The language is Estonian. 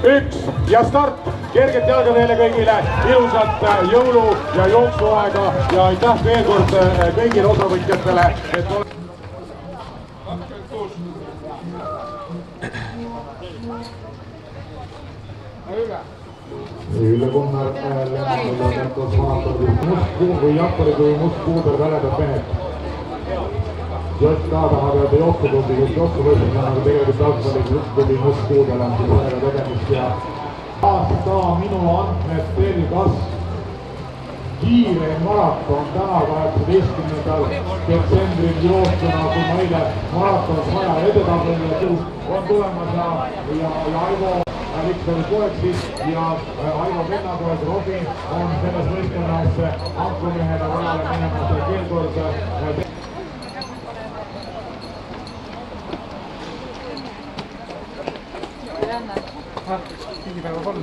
1 ja start. Kerget jalga teile kõigile, ilusat jõulu- ja jooksuaega ja aitäh veel kord kõigile osavõtjatele. Ülle Kunnar lennatud maatordis Mustkuu või Jappari kui Mustkuuder väledad mehed. Jott Kaadamaa peab jooksutundi, kus jooksuvõistlus on, aga tegelikult jalgpalliklubi Mustkuudel on siis väga tegemist ja aasta minu andmed teil kas kiireim maraton täna 18. detsembril jooksuna, kui meile maratons vaja edetabeli on tulemas ja Aivo Viktor Koeksis ja Aivo Vennapoeg Robin on selles võistkonnas ankumehele vajale minemas ja veel kord Kingipäeva 3.